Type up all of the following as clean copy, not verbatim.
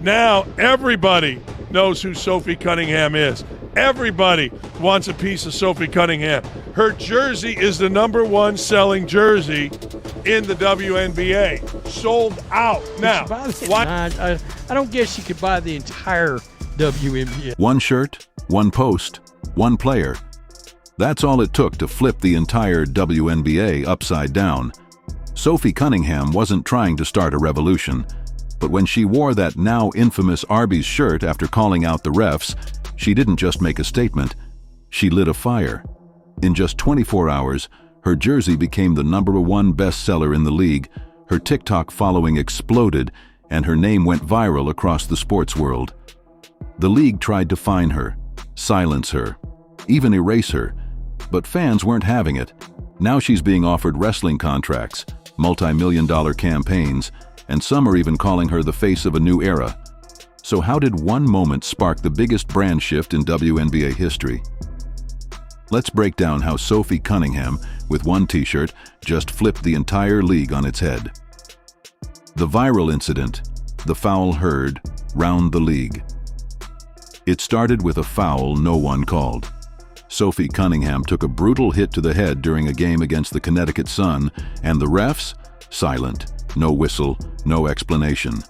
Now everybody knows who Sophie Cunningham is. Everybody wants a piece of Sophie Cunningham. Her jersey is the #1 selling jersey in the WNBA. Sold out. Now, why? I don't guess you could buy the entire WNBA. One shirt, one post, one player. That's all it took to flip the entire WNBA upside down. Sophie Cunningham wasn't trying to start a revolution, but when she wore that now infamous Arby's shirt after calling out the refs, she didn't just make a statement, she lit a fire. In just 24 hours, her jersey became the #1 bestseller in the league, her TikTok following exploded, and her name went viral across the sports world. The league tried to fine her, silence her, even erase her, but fans weren't having it. Now she's being offered wrestling contracts, multi-million-dollar campaigns, and some are even calling her the face of a new era. So how did one moment spark the biggest brand shift in WNBA history? Let's break down how Sophie Cunningham, with one t-shirt, just flipped the entire league on its head. The viral incident, the foul heard, round the league. It started with a foul no one called. Sophie Cunningham took a brutal hit to the head during a game against the Connecticut Sun, and the refs? Silent. No whistle, no explanation.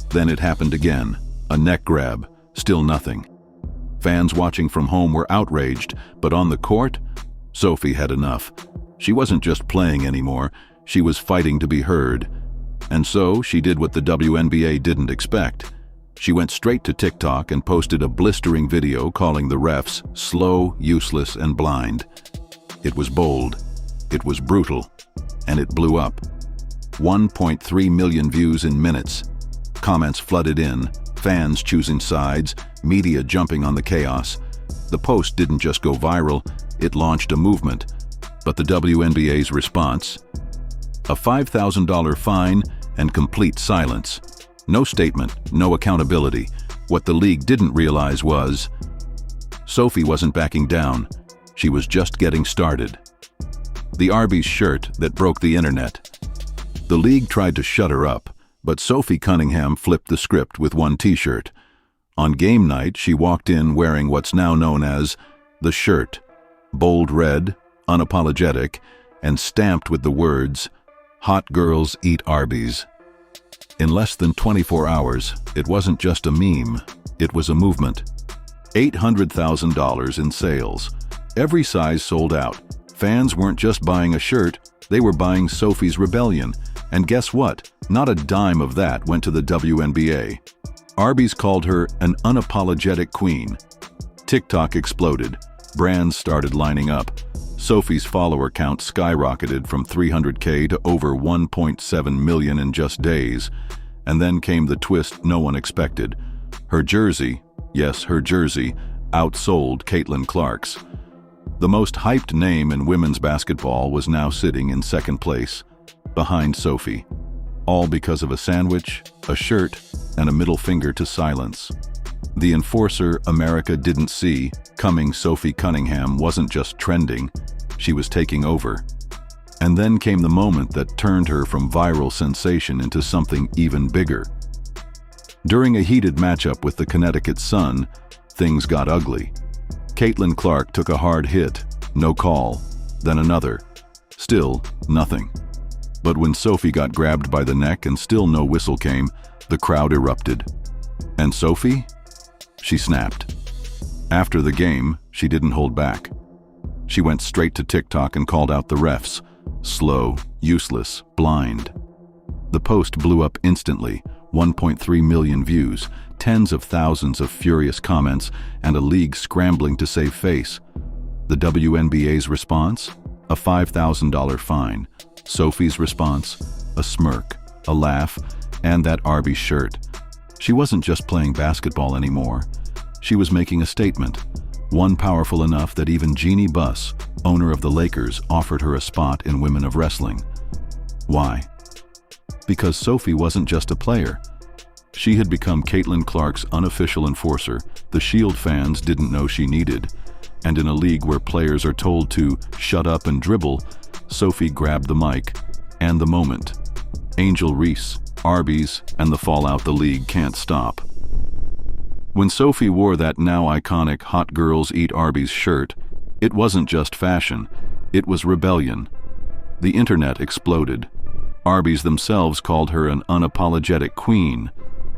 Then it happened again. A neck grab. Still nothing. Fans watching from home were outraged, but on the court, Sophie had enough. She wasn't just playing anymore, she was fighting to be heard. And so she did what the WNBA didn't expect. She went straight to TikTok and posted a blistering video calling the refs slow, useless, and blind. It was bold, it was brutal, and it blew up. 1.3 million views in minutes. Comments flooded in, fans choosing sides, media jumping on the chaos. The post didn't just go viral, it launched a movement. But the WNBA's response? A $5,000 fine and complete silence. No statement, no accountability. What the league didn't realize was, Sophie wasn't backing down. She was just getting started. The Arby's shirt that broke the internet. The league tried to shut her up, but Sophie Cunningham flipped the script with one t-shirt. On game night, she walked in wearing what's now known as the shirt, bold red, unapologetic, and stamped with the words, "Hot girls eat Arby's." In less than 24 hours, it wasn't just a meme, it was a movement. $800,000 in sales. Every size sold out. Fans weren't just buying a shirt, they were buying Sophie's rebellion. And guess what? Not a dime of that went to the WNBA. Arby's called her an unapologetic queen. TikTok exploded. Brands started lining up. Sophie's follower count skyrocketed from 300K to over 1.7 million in just days. And then came the twist no one expected. Her jersey, yes, her jersey, outsold Clark's. The most hyped name in women's basketball was now sitting in second place, behind Sophie. All because of a sandwich, a shirt, and a middle finger to silence. The enforcer America didn't see coming. Sophie Cunningham wasn't just trending, she was taking over. And then came the moment that turned her from viral sensation into something even bigger. During a heated matchup with the Connecticut Sun, things got ugly. Clark took a hard hit, no call, then another. Still, nothing. But when Sophie got grabbed by the neck and still no whistle came, the crowd erupted. And Sophie? She snapped. After the game, she didn't hold back. She went straight to TikTok and called out the refs. Slow, useless, blind. The post blew up instantly, 1.3 million views, tens of thousands of furious comments, and a league scrambling to save face. The WNBA's response? A $5,000 fine. Sophie's response? A smirk, a laugh, and that Arby shirt. She wasn't just playing basketball anymore. She was making a statement, one powerful enough that even Jeannie Buss, owner of the Lakers, offered her a spot in Women of Wrestling. Why? Because Sophie wasn't just a player. She had become Clark's unofficial enforcer the Shield fans didn't know she needed. And in a league where players are told to shut up and dribble, Sophie grabbed the mic and the moment. Angel Reese, Arby's, and the fallout the league can't stop. When Sophie wore that now iconic Hot Girls Eat Arby's shirt, it wasn't just fashion, it was rebellion. The internet exploded. Arby's themselves called her an unapologetic queen.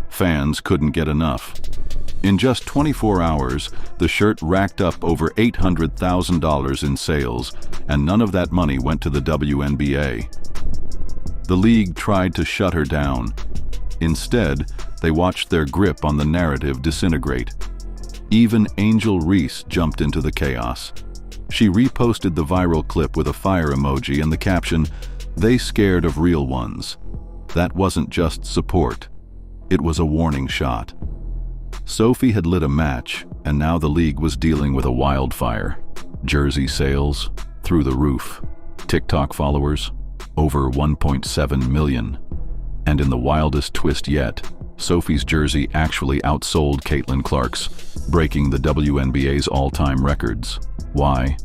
Fans couldn't get enough. In just 24 hours, the shirt racked up over $800,000 in sales, and none of that money went to the WNBA. The league tried to shut her down. Instead, they watched their grip on the narrative disintegrate. Even Angel Reese jumped into the chaos. She reposted the viral clip with a fire emoji and the caption, "They scared of real ones." That wasn't just support. It was a warning shot. Sophie had lit a match, and now the league was dealing with a wildfire. Jersey sales, through the roof. TikTok followers, over 1.7 million. And in the wildest twist yet, Sophie's jersey actually outsold Caitlinclark's, breaking the WNBA's all-time records. Why?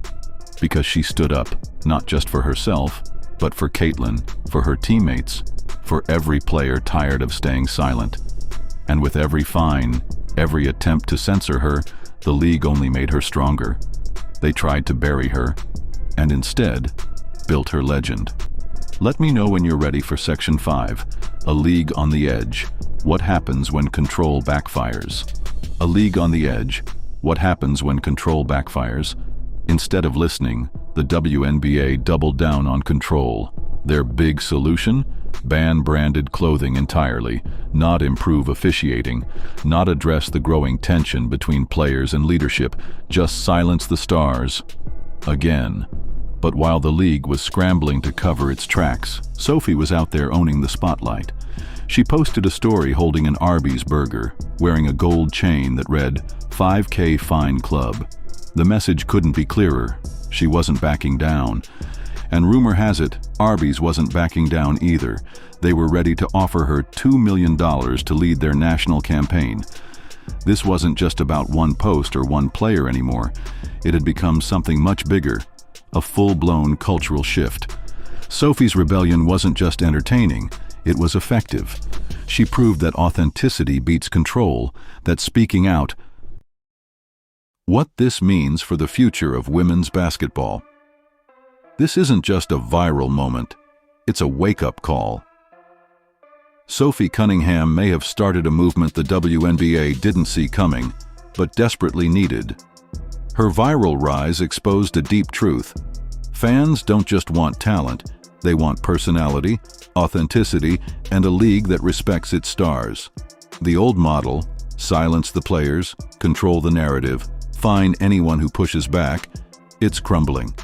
Because she stood up, not just for herself, but for Caitlin, for her teammates, for every player tired of staying silent. And with every fine, every attempt to censor her, the league only made her stronger. They tried to bury her, and instead, built her legend. Let me know when you're ready for Section 5, A League on the Edge. What happens when control backfires? A League on the Edge. What happens when control backfires? Instead of listening, the WNBA doubled down on control. Their big solution? Ban branded clothing entirely, not improve officiating, not address the growing tension between players and leadership, just silence the stars. Again. But while the league was scrambling to cover its tracks, Sophie was out there owning the spotlight. She posted a story holding an Arby's burger, wearing a gold chain that read, "5K Fine Club." The message couldn't be clearer. She wasn't backing down. And rumor has it, Arby's wasn't backing down either. They were ready to offer her $2 million to lead their national campaign. This wasn't just about one post or one player anymore. It had become something much bigger, a full-blown cultural shift. Sophie's rebellion wasn't just entertaining, it was effective. She proved that authenticity beats control, that speaking out. What this means for the future of women's basketball. This isn't just a viral moment, it's a wake-up call. Sophie Cunningham may have started a movement the WNBA didn't see coming, but desperately needed. Her viral rise exposed a deep truth. Fans don't just want talent, they want personality, authenticity, and a league that respects its stars. The old model, silence the players, control the narrative, fine anyone who pushes back, it's crumbling.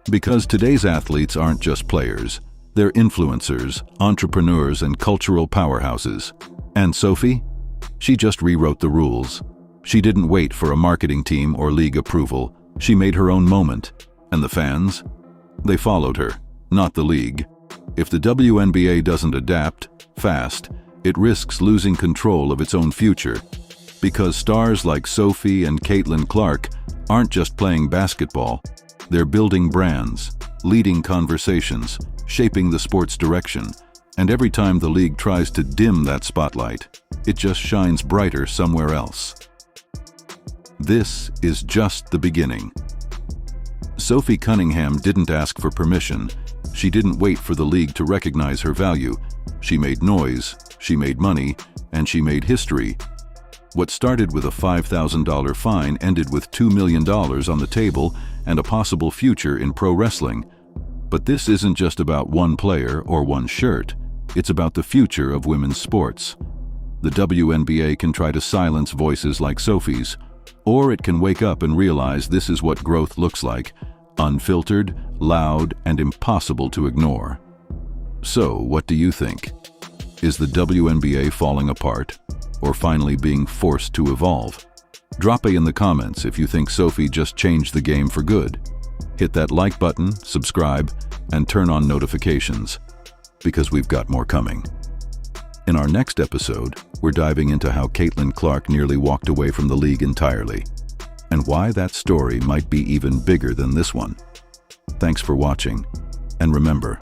Because today's athletes aren't just players, they're influencers, entrepreneurs, and cultural powerhouses. And Sophie? She just rewrote the rules. She didn't wait for a marketing team or league approval. She made her own moment. And the fans? They followed her, not the league. If the WNBA doesn't adapt fast, it risks losing control of its own future. Because stars like Sophie and Caitlinclark aren't just playing basketball. They're building brands, leading conversations, shaping the sport's direction. And every time the league tries to dim that spotlight, it just shines brighter somewhere else. This is just the beginning. Sophie Cunningham didn't ask for permission. She didn't wait for the league to recognize her value. She made noise, she made money, and she made history. What started with a $5,000 fine ended with $2 million on the table and a possible future in pro wrestling. But this isn't just about one player or one shirt. It's about the future of women's sports. The WNBA can try to silence voices like Sophie's, or it can wake up and realize this is what growth looks like, unfiltered, loud, and impossible to ignore. So, what do you think? Is the WNBA falling apart, or finally being forced to evolve? Drop a in the comments if you think Sophie just changed the game for good. Hit that like button, subscribe, and turn on notifications, because we've got more coming. In our next episode, we're diving into how Caitlinclark nearly walked away from the league entirely, and why that story might be even bigger than this one. Thanks for watching, and remember,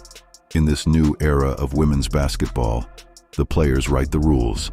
in this new era of women's basketball, The players write the rules.